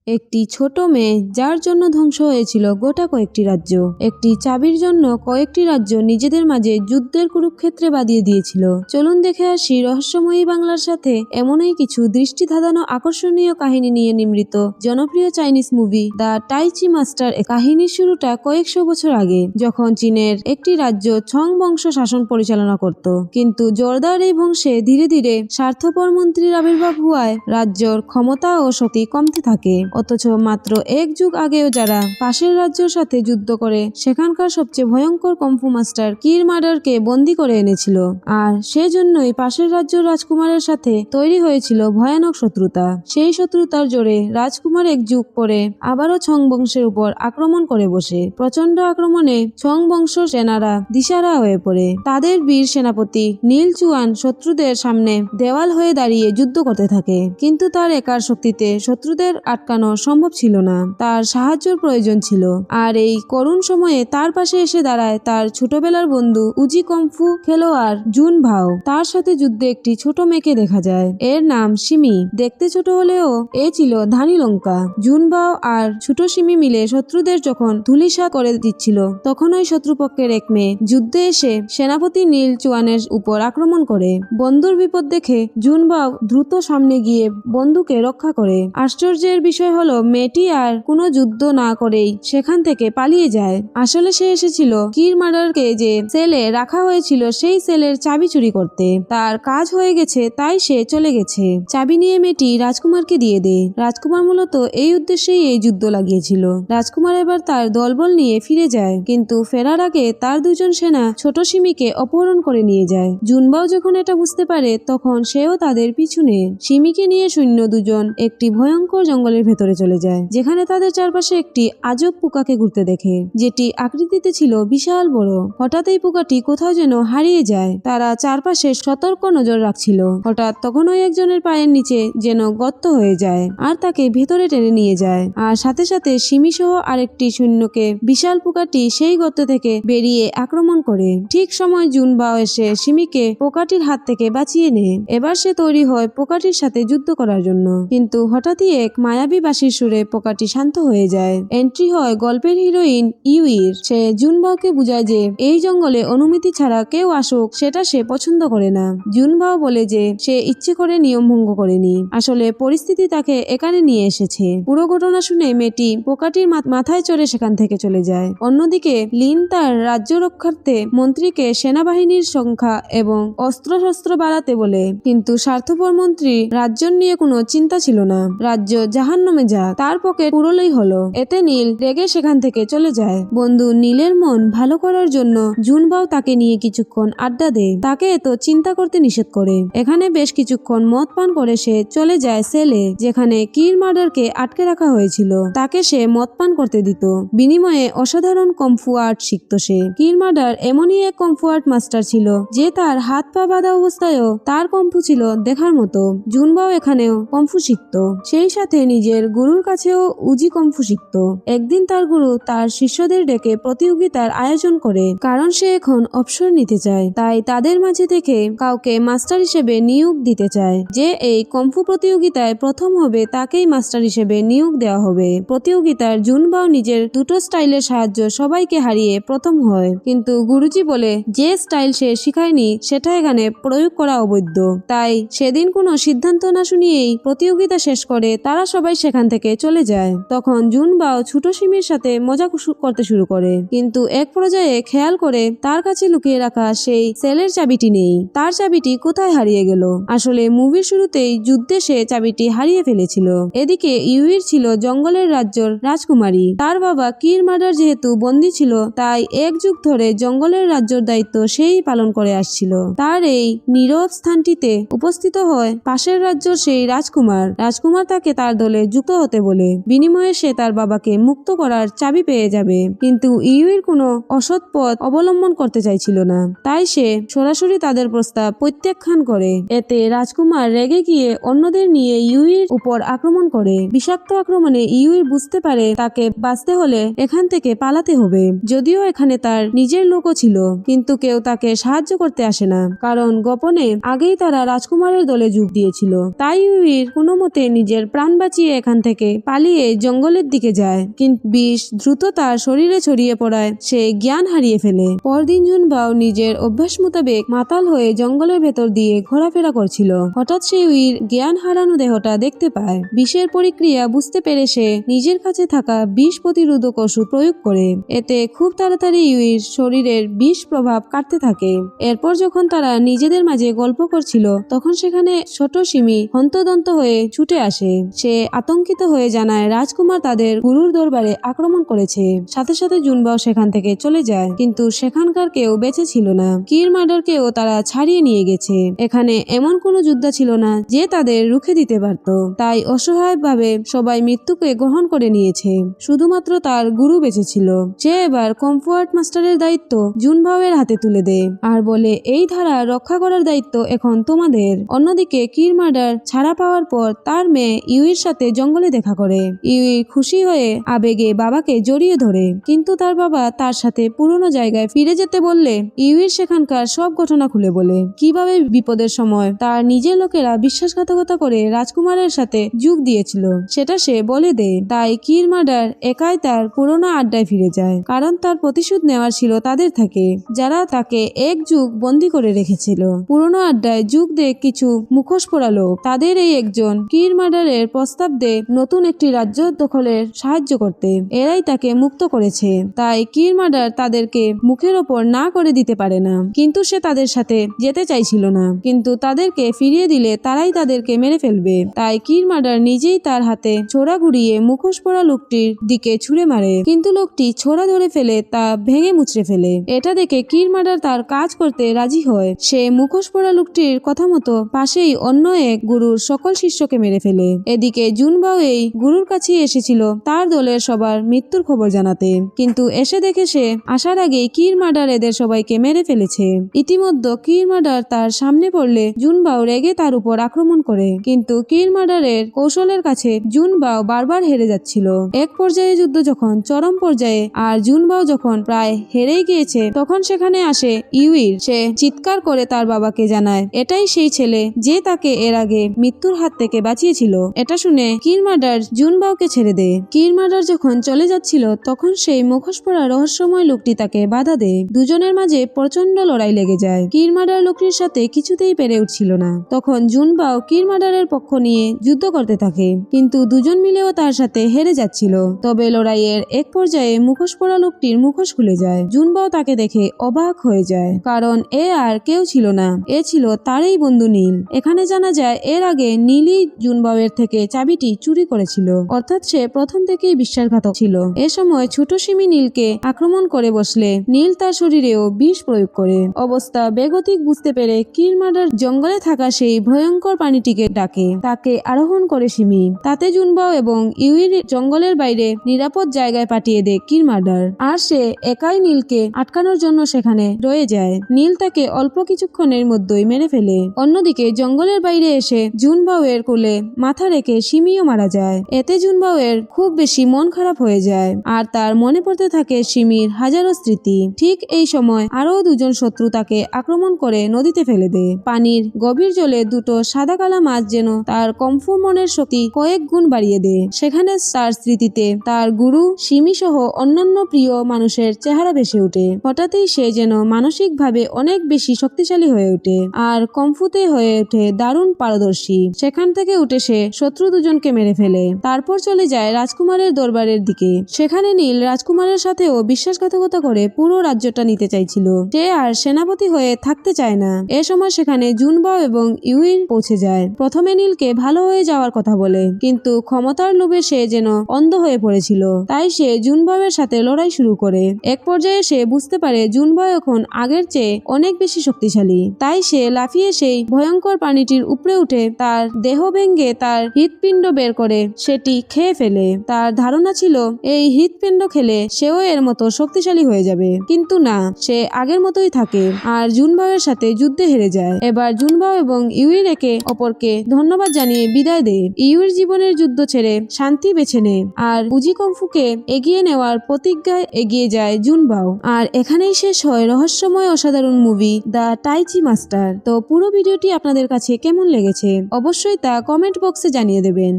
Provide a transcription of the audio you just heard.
একটি ছোট মেয়ে যার জন্য ধ্বংস হয়েছিল গোটা কয়েকটি রাজ্য, একটি চাবির জন্য কয়েকটি রাজ্য নিজেদের মাঝে যুদ্ধের কুরুক্ষেত্রে বাঁধিয়ে দিয়েছিল। চলুন দেখে আসি রহস্যময়ী বাংলার সাথে এমনই কিছু দৃষ্টি ধাঁধানো আকর্ষণীয় কাহিনী নিয়ে নির্মিত জনপ্রিয় Chinese movie the tai chi master. কাহিনীর শুরুটা কয়েকশো বছর আগে, যখন চীনের একটি রাজ্য ছং বংশ শাসন পরিচালনা করত। কিন্তু জোরদার এই বংশে ধীরে ধীরে স্বার্থপর মন্ত্রীর আবির্ভাব হওয়ায় রাজ্যর ক্ষমতা ও শক্তি কমতে থাকে। অথচ মাত্র এক যুগ আগেও যারা পাশের রাজ্যের সাথে যুদ্ধ করে সেখানকার সবচেয়ে ভয়ঙ্কর কম্ফু মাস্টার কির মার্ডারকে বন্দী করে এনেছিল, আর সেজন্যই পাশের রাজ্যের রাজকুমারের সাথে তৈরি হয়েছিল ভয়ানক শত্রুতা। সেই শত্রুতার জোরে রাজকুমার এক যুগ পরে আবারও ছং বংশের উপর আক্রমণ করে বসে। প্রচন্ড আক্রমণে ছং বংশ সেনারা দিশারা হয়ে পড়ে। তাদের বীর সেনাপতি নীল চুয়ান শত্রুদের সামনে দেওয়াল হয়ে দাঁড়িয়ে যুদ্ধ করতে থাকে, কিন্তু তার একার শক্তিতে শত্রুদের আটকানো সম্ভব ছিল না। তার সাহায্যের প্রয়োজন ছিল, আর এই করুণ সময়ে তার পাশে এসে দাঁড়ায় তার ছোটবেলার বন্ধু উজি কম্ফু খেলোয়াড় জুন ভাও। তার সাথে যুদ্ধে একটি ছোট মেয়েকে দেখা যায়, এর নাম সিমি। দেখতে ছোট হলেও এ ছিল ধানি লঙ্কা। জুন ভাও আর ছোট সিমি মিলে শত্রুদের যখন ধুলিসাৎ করে দিচ্ছিল, তখন ওই শত্রুপক্ষের এক মেয়ে যুদ্ধে এসে সেনাপতি নীল চুয়ানের উপর আক্রমণ করে। বন্ধুর বিপদ দেখে জুন ভাও দ্রুত সামনে গিয়ে বন্ধুকে রক্ষা করে। আশ্চর্যের বিষয় হলো মেয়েটি আর কোনো যুদ্ধ না করেই সেখান থেকে পালিয়ে যায়। আসলে সে এসেছিল কির মার্ডারকে যে সেলে রাখা হয়েছিল সেই সেলের চাবি চুরি করতে। তার কাজ হয়ে গেছে, তাই সে চলে গেছে। চাবি নিয়ে মেয়েটি রাজকুমারকে দিয়ে দেয়। রাজকুমার মূলত এই উদ্দেশ্যেই এই যুদ্ধ লাগিয়েছিল। রাজকুমার এবার তার দলবল নিয়ে ফিরে যায়, কিন্তু ফেরার আগে তার দুজন সেনা ছোট সিমিকে অপহরণ করে নিয়ে যায়। জুনবাও যখন এটা বুঝতে পারে, তখন সেও তাদের পিছু নেয়। সিমিকে নিয়ে সৈন্য দুজন একটি ভয়ঙ্কর জঙ্গলের ভেতরে চলে যায়, যেখানে তাদের চারপাশে একটি আজব পোকাকে ঘুরতে দেখে, যেটি আকৃতিতে ছিল বিশাল বড়। হঠাৎ এই পোকাটি কোথাও যেন হারিয়ে যায়। তারা চারপাশে সতর্ক নজর রাখছিল। হঠাৎ তখন ওই একজনের পায়ের নিচে যেন গর্ত হয়ে যায়, আর তাকে ভেতরে টেনে নিয়ে যায়। আর সাথে সাথে সিমি সহ আরেকটি সৈন্যকে বিশাল পোকাটি সেই গর্ত থেকে বেরিয়ে আক্রমণ করে। ঠিক সময় জুন বাও এসে সিমিকে পোকাটির হাত থেকে বাঁচিয়ে নেয়। এবার সে তৈরি হয় পোকাটির সাথে যুদ্ধ করার জন্য, কিন্তু হঠাৎই এক মায়াবী বাঁশির সুরে পোকাটি শান্ত হয়ে যায়। এন্ট্রি হয় গল্পের হিরোইন ইউইর। সে জুনবাওকে বুঝায় যে এই জঙ্গলে অনুমতি ছাড়া কেউ আসুক সেটা সে পছন্দ করে না। জুনবাও বলে যে সে ইচ্ছে করে নিয়ম ভঙ্গ করেনি, আসলে পরিস্থিতি তাকে এখানে নিয়ে এসেছে। পুরো ঘটনা শুনে মেয়েটি পোকাটির মাথায় চড়ে সেখান থেকে চলে যায়। অন্যদিকে লিন তার রাজ্য রক্ষার্থে মন্ত্রীকে সেনাবাহিনীর সংখ্যা এবং অস্ত্রশস্ত্র বাড়াতে বলে, কিন্তু স্বার্থপর মন্ত্রী রাজ্য নিয়ে কোনো চিন্তা ছিল না। রাজ্য জাহান্নামে যাক, তার পকেট পুরোলেই হলো। এতে নীল রেগে সেখান থেকে চলে যায়। বন্ধু নীলের মন ভালো করার জন্য জুনবাও তাকে নিয়ে কিছুক্ষণ আড্ডা দেয়, তাকে এত চিন্তা করতে নিষেধ করে। এখানে বেশ কিছুক্ষণ মদ পান করে সে চলে যায় সেলে, যেখানে কির মার্ডারকে আটকে রাখা হয়েছিল। তাকে সে মদ পান করতে দিত, বিনিময়ে অসাধারণ কম্ফু আর্ট শিখত সে। কির মার্ডার এমনই এক কম্ফু আর্ট মাস্টার ছিল যে তার হাত পা বাঁধা অবস্থায়ও তার কম্ফু ছিল দেখার মতো। জুনবাও এখানেও কম্ফু শিখত, সেই সাথে নিজের গুরুর কাছেও উজি কম্ফু শিখত। একদিন তার গুরু তার শিষ্যদের ডেকে প্রতিযোগিতার আয়োজন করে, কারণ সে এখন অবসর নিতে চায়। তাই তাদের মাঝে থেকে কাউকে মাস্টার হিসেবে নিয়োগ দিতে চায়। যে এই কম্ফু প্রতিযোগিতায় প্রথম হবে তাকেই মাস্টার হিসেবে নিয়োগ দেওয়া হবে। প্রতিযোগিতার জুনবাও নিজের দুটো স্টাইলের সাহায্য সবাইকে হারিয়ে প্রথম হয়, কিন্তু গুরুজি বলে যে স্টাইল সে শিখায়নি সেটা এখানে প্রয়োগ করা অবৈধ। তাই সেদিন কোনো সিদ্ধান্ত না শুনিয়েই প্রতিযোগিতা শেষ করে তারা সবাই সেখান থেকে চলে যায়। তখন জুনবাও ছোট সিমির সাথে মজা করতে শুরু করে, কিন্তু এক পর্যায়ে খেয়াল করে তার কাছে লুকিয়ে রাখা সেই সেলের চাবিটি নেই। তার চাবিটি কোথায় হারিয়ে গেল? আসলে মুভির শুরুতেই যুদ্ধে সে চাবিটি হারিয়ে ফেলেছিল। এদিকে ইউইর ছিল জঙ্গলের রাজ্যের রাজকুমারী। তার বাবা কির মার্ডার যেহেতু বন্দী ছিল, তাই এক যুগ ধরে জঙ্গলের রাজ্যের দায়িত্ব সেই পালন করে আসছিল। তার এই নীরব স্থানটিতে উপস্থিত হয় পাশের রাজ্যের সেই রাজকুমার। রাজকুমার তাকে তার দলে যুক্ত হতে বলে, বিনিময়ে সে তার বাবাকে মুক্ত করার চাবি পেয়ে যাবে। কিন্তু ইউইর কোনো অসৎ পথ অবলম্বন করতে চাইছিল না, তাই সে সরাসরি তাদের প্রস্তাব প্রত্যাখ্যান করে। এতে রাজকুমার রেগে গিয়ে অন্যদের নিয়ে ইউইর উপর আক্রমণ করে। বিষাক্ত আক্রমণে ইউই বুঝতে পারে তাকে বাঁচতে হলে এখান থেকে পালাতে হবে। যদিও এখানে তার নিজের লোকও ছিল, কিন্তু কেউ তাকে সাহায্য করতে আসে না, কারণ গোপনে আগেই তারা রাজকুমারের দলে যোগ দিয়েছিল। তাই ইউইর কোনো মতে নিজের প্রাণ বাঁচিয়ে এখান সেখান থেকে পালিয়ে জঙ্গলের দিকে যায়, কিন্তু বিষ দ্রুত তার শরীরে ছড়িয়ে পড়ায় সে জ্ঞান হারিয়ে ফেলে। পরদিন জুনবাও নিজের অভ্যাস মোতাবেক মাতাল হয়ে জঙ্গলের ভেতর দিয়ে ঘোরাফেরা করছিল। হঠাৎ সে ইউইর জ্ঞান হারানো দেহটা দেখতে পায়। বিষের প্রক্রিয়া বুঝতে পেরে সে নিজের কাছে থাকা বিষ প্রতিরোধক ওষুধ প্রয়োগ করে। এতে খুব তাড়াতাড়ি ইউইর শরীরের বিষ প্রভাব কাটতে থাকে। এরপর যখন তারা নিজেদের মাঝে গল্প করছিল তখন সেখানে ছোট সিমি হন্তদন্ত হয়ে ছুটে আসে। সে আতঙ্কিত হয়ে জানায় রাজকুমার তাদের গুরুর দরবারে আক্রমণ করেছে। সাথে সাথে জুনবাও সেখান থেকে চলে যায়, কিন্তু সেখানকার কেউ বেঁচে ছিল না। কির মার্ডারকেও তারা ছাড়িয়ে নিয়ে গেছে। এখানে এমন কোনো যোদ্ধা ছিল না যে তাদের রুখে দিতে পারত। তাই অসহায়ভাবে সবাই মৃত্যুকে গ্রহণ করে নিয়েছে। শুধুমাত্র তার গুরু বেঁচে ছিল। সে এবার কমফোর্ট মাস্টারের দায়িত্ব জুনবাওয়ের হাতে তুলে দেয় আর বলে, এই ধারা রক্ষা করার দায়িত্ব এখন তোমাদের। অন্যদিকে কির মার্ডার ছাড়া পাওয়ার পর তার মেয়ে ইউইর সাথে জঙ্গলে দেখা করে। ইউই খুশি হয়ে আবেগে বাবাকে জড়িয়ে ধরে, কিন্তু তার বাবা তার সাথে পুরনো জায়গায় ফিরে যেতে বললে ইউইর সেখানকার সব ঘটনা খুলে বলে। কিভাবে বিপদের সময় তার নিজের লোকেরা বিশ্বাসঘাতকতা করে রাজকুমারের সাথে যোগ দিয়েছিল সেটা সে বলে দেয়। তাই কির মার্ডার একাই তার পুরনো আড্ডায় ফিরে যায়, কারণ তার প্রতিশোধ নেওয়ার ছিল তাদের থেকে, যারা তাকে এক যুগ বন্দী করে রেখেছিল। পুরনো আড্ডায় যুগ দিয়ে কিছু মুখোশ পরা লোক তাদের এই একজন কির মার্ডারের প্রস্তাব দেয় নতুন একটি রাজ্য দখলের সাহায্য করতে। এরাই তাকে মুক্ত করেছে। তাই কির মার্ডার তাদেরকে মুখের ওপর না করে দিতে পারে না, কিন্তু সে তাদের সাথে যেতে চাইছিল না। কিন্তু তাদেরকে ফিরিয়ে দিলে তারাই তাদেরকে মেরে ফেলবে। তাই কির মার্ডার নিজেই তার হাতে ছোড়া ঘুরিয়ে মুখোশ পরা লোকটির দিকে ছুঁড়ে মারে, কিন্তু লোকটি ছোড়া ধরে ফেলে তা ভেঙে মুচড়ে ফেলে। এটা দেখে কির মার্ডার তার কাজ করতে রাজি হয়। সে মুখোশ পরা লোকটির কথা মতো পাশেই অন্য এক গুরুর সকল শিষ্যকে মেরে ফেলে। এদিকে জুনবাও এই গুরুর কাছে এসেছিল তার দলের সবার মৃত্যুর খবর জানাতে, কিন্তু এসে দেখে সে আসার আগেই কির মার্ডার এদের সবাইকে মেরে ফেলেছে। ইতিমধ্যে কির মার্ডার তার সামনে পড়লে জুনবাও রেগে তার উপর আক্রমণ করে, কিন্তু কির মার্ডারের কৌশলের কাছে জুনবাও বারবার হেরে যাচ্ছিল। এক পর্যায়ে যুদ্ধ যখন চরম পর্যায়ে আর জুনবাও যখন প্রায় হেরেই গিয়েছে তখন সেখানে আসে ইউইর। সে চিৎকার করে তার বাবাকে জানায় এটাই সেই ছেলে যে তাকে এর আগে মৃত্যুর হাত থেকে বাঁচিয়েছিল। এটা শুনে কির মার্ডার জুনবাওকে ছেড়ে দেয়। কির মার্ডার যখন চলে যাচ্ছিল তখন সেই মুখোশ পরা রহস্যময় লোকটি তাকে বাধা দেয়। দুজনের মাঝে প্রচন্ড লড়াই লেগে যায়। কির মার্ডার লোকটির সাথে কিছুতেই পেরে উঠছিল না। তখন জুনবাও কির মার্ডারের পক্ষ নিয়ে যুদ্ধ করতে থাকে, কিন্তু দুজন মিলেও তার সাথে হেরে যাচ্ছিল। তবে লড়াইয়ের এক পর্যায়ে মুখোশ পরা লোকটির মুখোশ খুলে যায়। জুনবাও তাকে দেখে অবাক হয়ে যায়, কারণ এ আর কেউ ছিল না, এ ছিল তারই বন্ধু নীল। এখানে জানা যায় এর আগে নীলই জুনবাওয়ের থেকে চাবিটি চুরি করেছিল, অর্থাৎ সে প্রথম থেকেই বিশ্বাসঘাতক ছিল। এ সময় ছোট সিমি নীলকে আক্রমণ করে বসলে নীল তার শরীরেও বিষ প্রয়োগ করে। অবস্থা বেগতিক বুঝতে পেরে কির মার্ডার জঙ্গলে থাকা সেই ভয়ঙ্কর প্রাণীটিকে ডাকে, তাকে আরোহণ করে সিমি। তাতে জুনবাও এবং ইউইর জঙ্গলের বাইরে নিরাপদ জায়গায় পাঠিয়ে দেয় কির মার্ডার, আর সে একাই নীলকে আটকানোর জন্য সেখানে রয়ে যায়। নীল তাকে অল্প কিছুক্ষণের মধ্যেই মেরে ফেলে। অন্যদিকে জঙ্গলের বাইরে এসে জুনবাওয়ের কোলে মাথা রেখে সিমিও মারা যায়। এতে জুনবাওয়ের খুব বেশি মন খারাপ হয়ে যায়, আর তার মনে পড়তে থাকে সিমির হাজারো স্মৃতি। ঠিক এই সময় আরো দুজন শত্রু তাকে আক্রমণ করে নদীতে ফেলে দেয়। পানির গভীর জলে দুটো সাদা কালা মাছ যেন তার কম্ফু মনের শক্তি কয়েক গুণ বাড়িয়ে দেয়। সেখানে তার স্মৃতিতে তার গুরু সিমি সহ অন্যান্য প্রিয় মানুষের চেহারা ভেসে ওঠে। হঠাৎই সে যেন মানসিকভাবে অনেক বেশি শক্তিশালী হয়ে ওঠে আর কম্ফুতে হয়ে ওঠে দারুণ পারদর্শী। সেখান থেকে উঠে সে শত্রু দুজনকে মেরে ফেলে। তারপর চলে যায় রাজকুমারের দরবারের দিকে। সেখানে নীল রাজকুমারের সাথেও বিশ্বাসঘাতকতা করে পুরো রাজ্যটা নিতে চাইছিল। সে আর সেনাপতি হয়ে থাকতে চায় না। এ সময় সেখানে জুনবাও এবং ইউইর পৌঁছে যায়। প্রথমে নীলকে ভালো হয়ে যাওয়ার কথা বলে, কিন্তু ক্ষমতার লোভে সে যেন অন্ধ হয়ে পড়েছিল। তাই সে জুনবাওয়ের সাথে লড়াই শুরু করে। এক পর্যায়ে সে বুঝতে পারে জুনবাও এখন আগের চেয়ে অনেক বেশি শক্তিশালী। তাই সে লাফিয়ে সেই ভয়ঙ্কর প্রাণীটির উপরে উঠে তার দেহ ভেঙে তার হৃৎপিণ্ড বের করে সেটি খেয়ে ফেলে। তার ধারণা ছিল এই হৃৎপিণ্ড খেলে সেও এর মতো শক্তিশালী হয়ে যাবে, কিন্তু না, সে আগের মতোই থাকে আর জুনবাওয়ের সাথে যুদ্ধে হেরে যায়। এবার জুনবাও এবং ইউইর একে অপরকে ধন্যবাদ জানিয়ে বিদায় দেয়। ইউইর জীবনের যুদ্ধ ছেড়ে শান্তি বেছে নেয় আর উজি কম্ফুকে এগিয়ে নেওয়ার প্রতিজ্ঞায় এগিয়ে যায় জুনবাও। আর এখানেই শেষ হয় রহস্যময় অসাধারণ মুভি দ্য টাইচি মাস্টার। তো পুরো ভিডিওটি আপনাদের কাছে কেমন লেগেছে অবশ্যই তা কমেন্ট বক্সে জানিয়ে দেবেন।